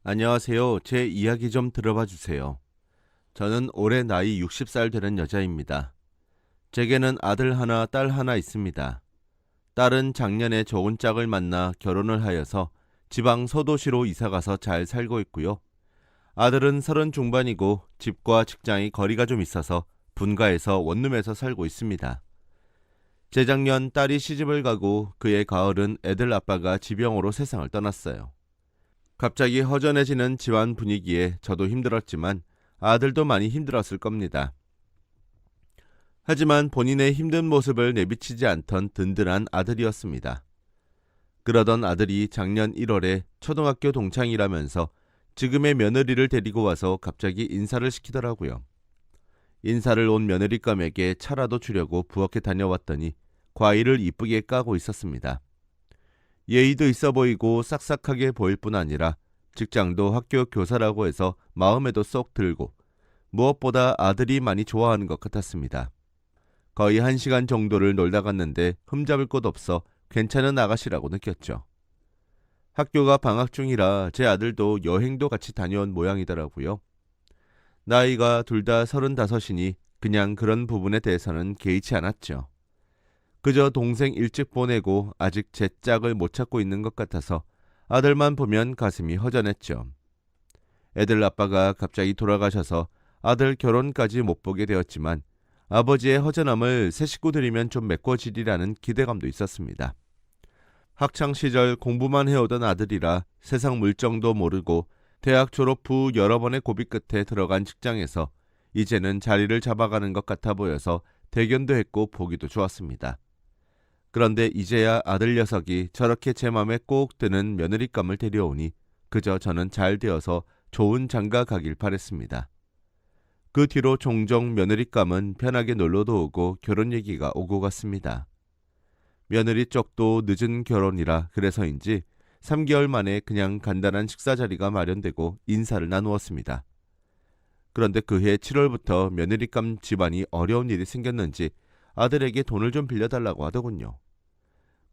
안녕하세요. 제 이야기 좀 들어봐 주세요. 저는 올해 나이 60살 되는 여자입니다. 제게는 아들 하나, 딸 하나 있습니다. 딸은 작년에 좋은 짝을 만나 결혼을 하여서 지방 소도시로 이사가서 잘 살고 있고요. 아들은 30 중반이고 집과 직장이 거리가 좀 있어서 분가해서 원룸에서 살고 있습니다. 재작년 딸이 시집을 가고 그해 가을은 애들 아빠가 지병으로 세상을 떠났어요. 갑자기 허전해지는 집안 분위기에 저도 힘들었지만 아들도 많이 힘들었을 겁니다. 하지만 본인의 힘든 모습을 내비치지 않던 든든한 아들이었습니다. 그러던 아들이 작년 1월에 초등학교 동창이라면서 지금의 며느리를 데리고 와서 갑자기 인사를 시키더라고요. 인사를 온 며느리감에게 차라도 주려고 부엌에 다녀왔더니 과일을 이쁘게 까고 있었습니다. 예의도 있어 보이고 싹싹하게 보일 뿐 아니라 직장도 학교 교사라고 해서 마음에도 쏙 들고 무엇보다 아들이 많이 좋아하는 것 같았습니다. 거의 1시간 정도를 놀다 갔는데 흠잡을 곳 없어 괜찮은 아가씨라고 느꼈죠. 학교가 방학 중이라 제 아들도 여행도 같이 다녀온 모양이더라고요. 나이가 둘 다 35이니 그냥 그런 부분에 대해서는 개의치 않았죠. 그저 동생 일찍 보내고 아직 제 짝을 못 찾고 있는 것 같아서 아들만 보면 가슴이 허전했죠. 애들 아빠가 갑자기 돌아가셔서 아들 결혼까지 못 보게 되었지만 아버지의 허전함을 새 식구들이면 좀 메꿔지리라는 기대감도 있었습니다. 학창 시절 공부만 해오던 아들이라 세상 물정도 모르고 대학 졸업 후 여러 번의 고비 끝에 들어간 직장에서 이제는 자리를 잡아가는 것 같아 보여서 대견도 했고 보기도 좋았습니다. 그런데 이제야 아들 녀석이 저렇게 제 맘에 꼭 드는 며느리감을 데려오니 그저 저는 잘 되어서 좋은 장가 가길 바랬습니다. 그 뒤로 종종 며느리감은 편하게 놀러도 오고 결혼 얘기가 오고 갔습니다. 며느리 쪽도 늦은 결혼이라 그래서인지 3개월 만에 그냥 간단한 식사 자리가 마련되고 인사를 나누었습니다. 그런데 그해 7월부터 며느리감 집안이 어려운 일이 생겼는지 아들에게 돈을 좀 빌려달라고 하더군요.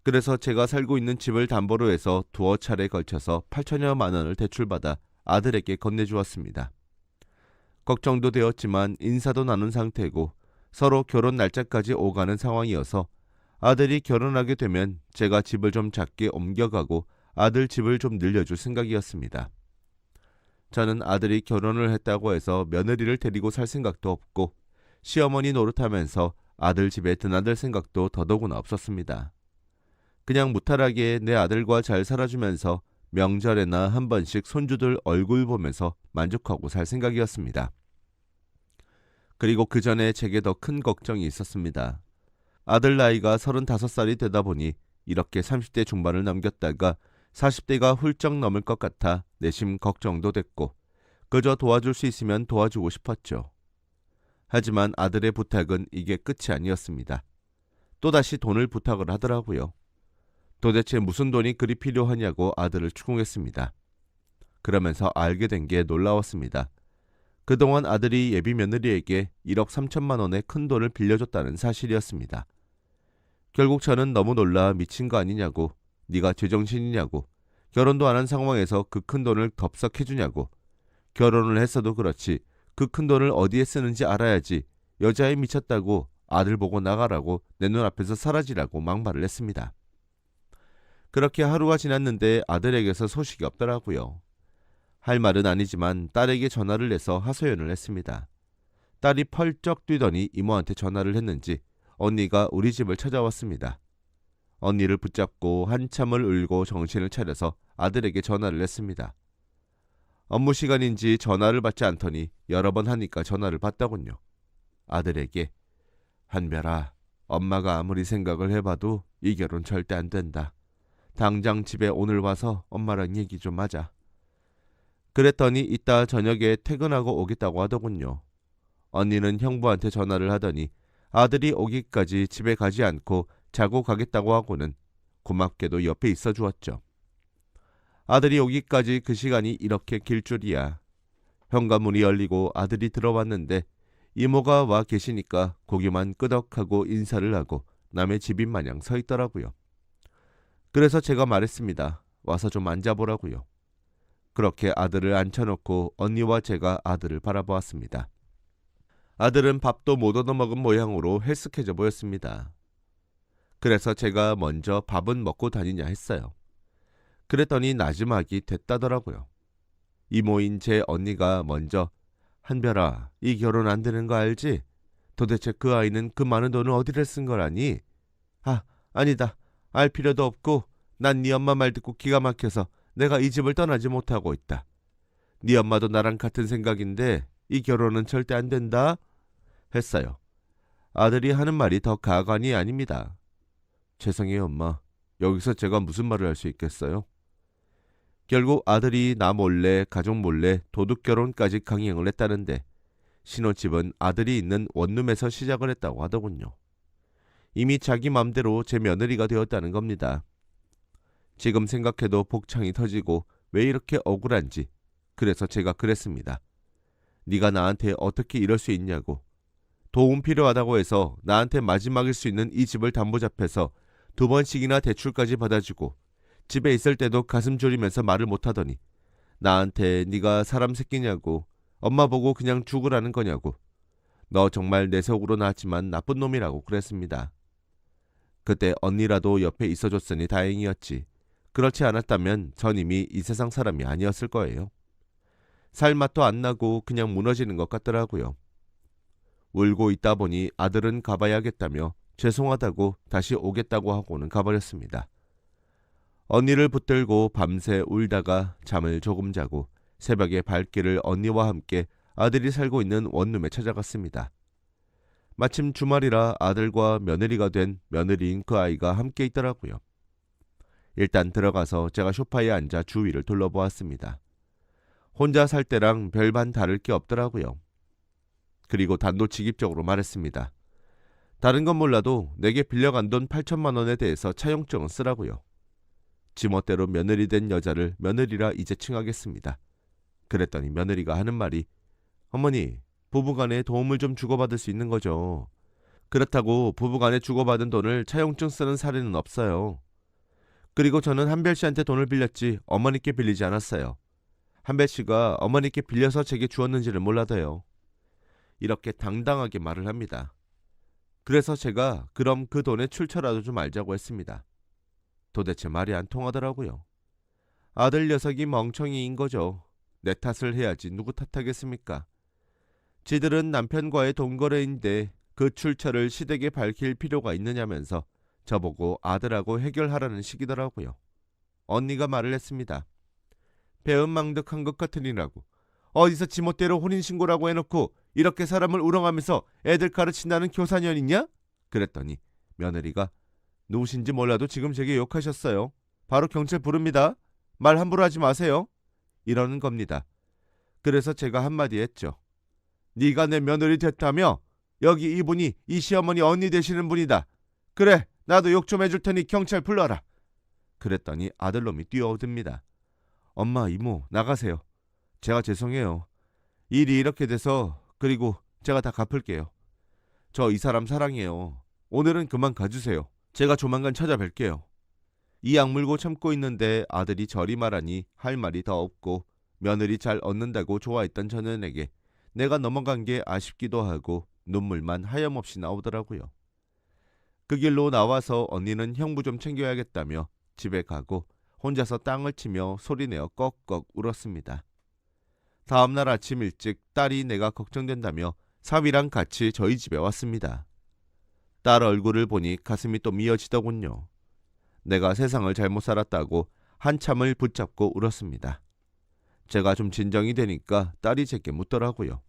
그래서 제가 살고 있는 집을 담보로 해서 두어 차례에 걸쳐서 8천여만 원을 대출받아 아들에게 건네주었습니다. 걱정도 되었지만 인사도 나눈 상태고 서로 결혼 날짜까지 오가는 상황이어서 아들이 결혼하게 되면 제가 집을 좀 작게 옮겨가고 아들 집을 좀 늘려줄 생각이었습니다. 저는 아들이 결혼을 했다고 해서 며느리를 데리고 살 생각도 없고 시어머니 노릇하면서 아들 집에 드나들 생각도 더더구나 없었습니다. 그냥 무탈하게 내 아들과 잘 살아주면서 명절에나 한 번씩 손주들 얼굴 보면서 만족하고 살 생각이었습니다. 그리고 그 전에 제게 더 큰 걱정이 있었습니다. 아들 나이가 35살이 되다 보니 이렇게 30대 중반을 넘겼다가 40대가 훌쩍 넘을 것 같아 내심 걱정도 됐고 그저 도와줄 수 있으면 도와주고 싶었죠. 하지만 아들의 부탁은 이게 끝이 아니었습니다. 또다시 돈을 부탁을 하더라고요. 도대체 무슨 돈이 그리 필요하냐고 아들을 추궁했습니다. 그러면서 알게 된 게 놀라웠습니다. 그동안 아들이 예비 며느리에게 1억 3천만 원의 큰 돈을 빌려줬다는 사실이었습니다. 결국 저는 너무 놀라 미친 거 아니냐고, 네가 제정신이냐고, 결혼도 안 한 상황에서 그 큰 돈을 덥석해주냐고, 결혼을 했어도 그렇지 그 큰 돈을 어디에 쓰는지 알아야지, 여자에 미쳤다고, 아들 보고 나가라고, 내 눈앞에서 사라지라고 막말을 했습니다. 그렇게 하루가 지났는데 아들에게서 소식이 없더라고요. 할 말은 아니지만 딸에게 전화를 해서 하소연을 했습니다. 딸이 펄쩍 뛰더니 이모한테 전화를 했는지 언니가 우리 집을 찾아왔습니다. 언니를 붙잡고 한참을 울고 정신을 차려서 아들에게 전화를 했습니다. 업무 시간인지 전화를 받지 않더니 여러 번 하니까 전화를 받더군요. 아들에게 한별아, 엄마가 아무리 생각을 해봐도 이 결혼 절대 안 된다. 당장 집에 오늘 와서 엄마랑 얘기 좀 하자. 그랬더니 이따 저녁에 퇴근하고 오겠다고 하더군요. 언니는 형부한테 전화를 하더니 아들이 오기까지 집에 가지 않고 자고 가겠다고 하고는 고맙게도 옆에 있어 주었죠. 아들이 오기까지 그 시간이 이렇게 길 줄이야. 현관문이 열리고 아들이 들어왔는데 이모가 와 계시니까 고개만 끄덕하고 인사를 하고 남의 집인 마냥 서 있더라고요. 그래서 제가 말했습니다. 와서 좀 앉아보라고요. 그렇게 아들을 앉혀놓고 언니와 제가 아들을 바라보았습니다. 아들은 밥도 못 얻어먹은 모양으로 헬쓱해져 보였습니다. 그래서 제가 먼저 밥은 먹고 다니냐 했어요. 그랬더니 나지막이 됐다더라고요. 이모인 제 언니가 먼저 한별아, 이 결혼 안 되는 거 알지? 도대체 그 아이는 그 많은 돈을 어디를 쓴 거라니? 아니다. 알 필요도 없고 난 네 엄마 말 듣고 기가 막혀서 내가 이 집을 떠나지 못하고 있다. 네 엄마도 나랑 같은 생각인데 이 결혼은 절대 안 된다 했어요. 아들이 하는 말이 더 가관이 아닙니다. 죄송해요 엄마. 여기서 제가 무슨 말을 할 수 있겠어요? 결국 아들이 나 몰래 가족 몰래 도둑결혼까지 강행을 했다는데 신혼집은 아들이 있는 원룸에서 시작을 했다고 하더군요. 이미 자기 맘대로 제 며느리가 되었다는 겁니다. 지금 생각해도 복창이 터지고 왜 이렇게 억울한지. 그래서 제가 그랬습니다. 네가 나한테 어떻게 이럴 수 있냐고. 도움 필요하다고 해서 나한테 마지막일 수 있는 이 집을 담보잡혀서 2번씩이나 대출까지 받아주고 집에 있을 때도 가슴 졸이면서 말을 못하더니 나한테 네가 사람 새끼냐고 엄마 보고 그냥 죽으라는 거냐고 너 정말 내 속으로 나왔지만 나쁜 놈이라고 그랬습니다. 그때 언니라도 옆에 있어줬으니 다행이었지. 그렇지 않았다면 전 이미 이 세상 사람이 아니었을 거예요. 살맛도 안 나고 그냥 무너지는 것 같더라고요. 울고 있다 보니 아들은 가봐야겠다며 죄송하다고 다시 오겠다고 하고는 가버렸습니다. 언니를 붙들고 밤새 울다가 잠을 조금 자고 새벽에 발길을 언니와 함께 아들이 살고 있는 원룸에 찾아갔습니다. 마침 주말이라 아들과 며느리가 된 며느리인 그 아이가 함께 있더라고요. 일단 들어가서 제가 소파에 앉아 주위를 둘러보았습니다. 혼자 살 때랑 별반 다를 게 없더라고요. 그리고 단도직입적으로 말했습니다. 다른 건 몰라도 내게 빌려간 돈 8천만 원에 대해서 차용증은 쓰라고요. 지멋대로 며느리 된 여자를 며느리라 이제 칭하겠습니다. 그랬더니 며느리가 하는 말이 어머니, 부부간에 도움을 좀 주고받을 수 있는 거죠. 그렇다고 부부간에 주고받은 돈을 차용증 쓰는 사례는 없어요. 그리고 저는 한별 씨한테 돈을 빌렸지 어머니께 빌리지 않았어요. 한별 씨가 어머니께 빌려서 제게 주었는지를 몰라도요. 이렇게 당당하게 말을 합니다. 그래서 제가 그럼 그 돈의 출처라도 좀 알자고 했습니다. 도대체 말이 안 통하더라고요. 아들 녀석이 멍청이인 거죠. 내 탓을 해야지 누구 탓하겠습니까? 지들은 남편과의 돈거래인데 그 출처를 시댁에 밝힐 필요가 있느냐면서 저보고 아들하고 해결하라는 식이더라고요. 언니가 말을 했습니다. 배은망덕한 것 같으니라고. 어디서 지멋대로 혼인신고라고 해놓고 이렇게 사람을 우롱하면서 애들 가르친다는 교사년이냐? 그랬더니 며느리가 누구신지 몰라도 지금 제게 욕하셨어요. 바로 경찰 부릅니다. 말 함부로 하지 마세요. 이러는 겁니다. 그래서 제가 한마디 했죠. 네가 내 며느리 됐다며? 여기 이분이 이 시어머니 언니 되시는 분이다. 그래, 나도 욕 좀 해줄 테니 경찰 불러라. 그랬더니 아들놈이 뛰어오듭니다. 엄마, 이모, 나가세요. 제가 죄송해요. 일이 이렇게 돼서 그리고 제가 다 갚을게요. 저 이 사람 사랑해요. 오늘은 그만 가주세요. 제가 조만간 찾아뵐게요. 이 악물고 참고 있는데 아들이 저리 말하니 할 말이 더 없고 며느리 잘 얻는다고 좋아했던 저는에게 내가 넘어간 게 아쉽기도 하고 눈물만 하염없이 나오더라고요. 그 길로 나와서 언니는 형부 좀 챙겨야겠다며 집에 가고 혼자서 땅을 치며 소리내어 꺽꺽 울었습니다. 다음날 아침 일찍 딸이 내가 걱정된다며 사위랑 같이 저희 집에 왔습니다. 딸 얼굴을 보니 가슴이 또 미어지더군요. 내가 세상을 잘못 살았다고 한참을 붙잡고 울었습니다. 제가 좀 진정이 되니까 딸이 제게 묻더라고요.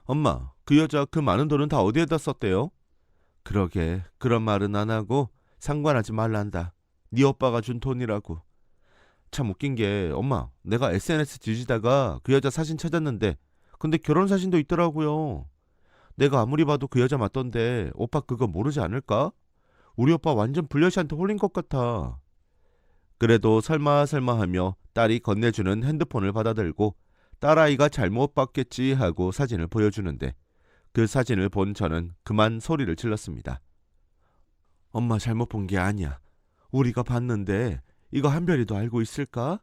엄마, 그 여자 그 많은 돈은 다 어디에다 썼대요? 그러게, 그런 말은 안 하고 상관하지 말란다. 네 오빠가 준 돈이라고. 참 웃긴 게 엄마, 내가 SNS 뒤지다가 그 여자 사진 찾았는데 근데 결혼 사진도 있더라고요. 내가 아무리 봐도 그 여자 맞던데 오빠 그거 모르지 않을까? 우리 오빠 완전 불려시한테 홀린 것 같아. 그래도 설마 하며 딸이 건네주는 핸드폰을 받아들고 딸아이가 잘못 봤겠지 하고 사진을 보여주는데 그 사진을 본 저는 그만 소리를 질렀습니다. 엄마 잘못 본 게 아니야. 우리가 봤는데 이거 한별이도 알고 있을까?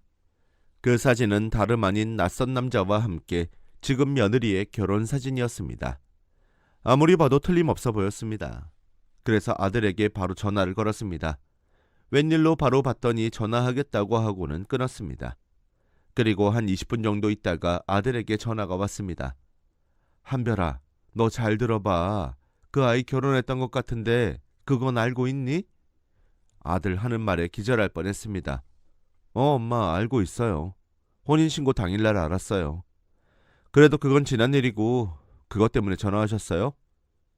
그 사진은 다름 아닌 낯선 남자와 함께 지금 며느리의 결혼 사진이었습니다. 아무리 봐도 틀림없어 보였습니다. 그래서 아들에게 바로 전화를 걸었습니다. 웬일로 바로 받더니 전화하겠다고 하고는 끊었습니다. 그리고 한 20분 정도 있다가 아들에게 전화가 왔습니다. 한별아, 너 잘 들어봐. 그 아이 결혼했던 것 같은데 그건 알고 있니? 아들 하는 말에 기절할 뻔했습니다. 엄마 알고 있어요. 혼인신고 당일날 알았어요. 그래도 그건 지난 일이고 그것 때문에 전화하셨어요?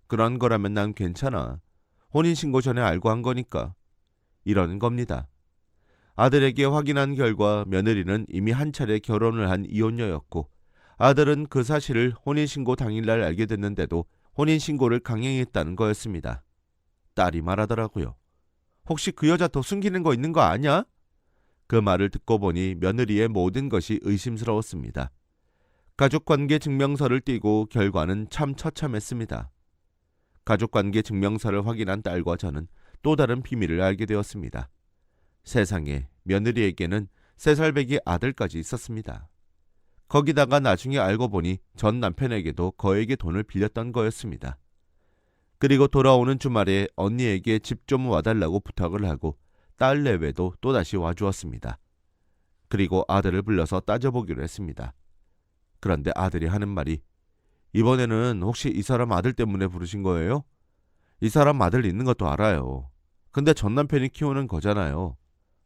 그런 거라면 난 괜찮아. 혼인신고 전에 알고 한 거니까. 이러는 겁니다. 아들에게 확인한 결과 며느리는 이미 한 차례 결혼을 한 이혼녀였고 아들은 그 사실을 혼인신고 당일날 알게 됐는데도 혼인신고를 강행했다는 거였습니다. 딸이 말하더라고요. 혹시 그 여자 더 숨기는 거 있는 거 아냐? 그 말을 듣고 보니 며느리의 모든 것이 의심스러웠습니다. 가족관계 증명서를 띄고 결과는 참 처참했습니다. 가족관계 증명서를 확인한 딸과 저는 또 다른 비밀을 알게 되었습니다. 세상에 며느리에게는 3살배기 아들까지 있었습니다. 거기다가 나중에 알고 보니 전 남편에게도 거액의 돈을 빌렸던 거였습니다. 그리고 돌아오는 주말에 언니에게 집 좀 와달라고 부탁을 하고 딸 내외도 또다시 와주었습니다. 그리고 아들을 불러서 따져보기로 했습니다. 그런데 아들이 하는 말이 이번에는 혹시 이 사람 아들 때문에 부르신 거예요? 이 사람 아들 있는 것도 알아요. 근데 전 남편이 키우는 거잖아요.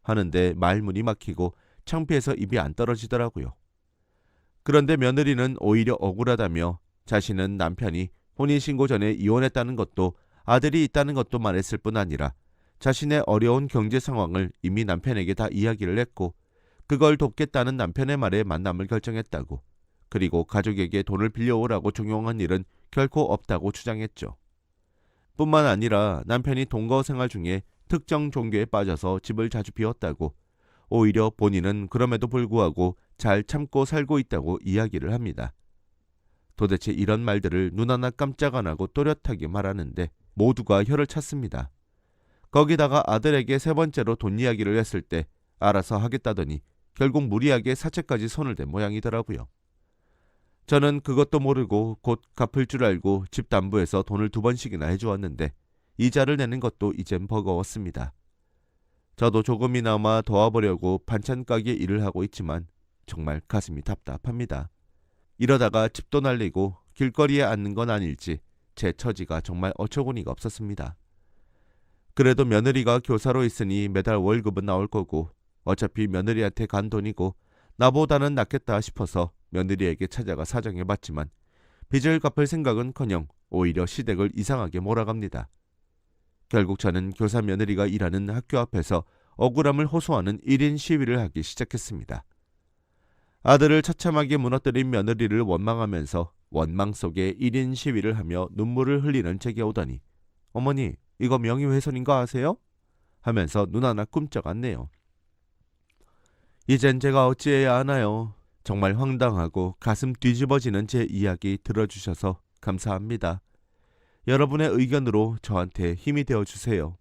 하는데 말문이 막히고 창피해서 입이 안 떨어지더라고요. 그런데 며느리는 오히려 억울하다며 자신은 남편이 혼인신고 전에 이혼했다는 것도 아들이 있다는 것도 말했을 뿐 아니라 자신의 어려운 경제 상황을 이미 남편에게 다 이야기를 했고 그걸 돕겠다는 남편의 말에 만남을 결정했다고 그리고 가족에게 돈을 빌려오라고 종용한 일은 결코 없다고 주장했죠. 뿐만 아니라 남편이 동거 생활 중에 특정 종교에 빠져서 집을 자주 비웠다고 오히려 본인은 그럼에도 불구하고 잘 참고 살고 있다고 이야기를 합니다. 도대체 이런 말들을 눈 하나 깜짝 안 하고 또렷하게 말하는데 모두가 혀를 찼습니다. 거기다가 아들에게 3번째로 돈 이야기를 했을 때 알아서 하겠다더니 결국 무리하게 사채까지 손을 댄 모양이더라고요. 저는 그것도 모르고 곧 갚을 줄 알고 집 담보에서 돈을 2번씩이나 해주었는데 이자를 내는 것도 이젠 버거웠습니다. 저도 조금이나마 도와보려고 반찬 가게 일을 하고 있지만 정말 가슴이 답답합니다. 이러다가 집도 날리고 길거리에 앉는 건 아닐지 제 처지가 정말 어처구니가 없었습니다. 그래도 며느리가 교사로 있으니 매달 월급은 나올 거고 어차피 며느리한테 간 돈이고 나보다는 낫겠다 싶어서 며느리에게 찾아가 사정해봤지만 빚을 갚을 생각은커녕 오히려 시댁을 이상하게 몰아갑니다. 결국 저는 교사 며느리가 일하는 학교 앞에서 억울함을 호소하는 1인 시위를 하기 시작했습니다. 아들을 처참하게 무너뜨린 며느리를 원망하면서 원망 속에 1인 시위를 하며 눈물을 흘리는 제게 오더니 어머니 이거 명예훼손인 거 아세요? 하면서 눈 하나 꿈쩍 안 내요. 이젠 제가 어찌해야 하나요? 정말 황당하고 가슴 뒤집어지는 제 이야기 들어주셔서 감사합니다. 여러분의 의견으로 저한테 힘이 되어주세요.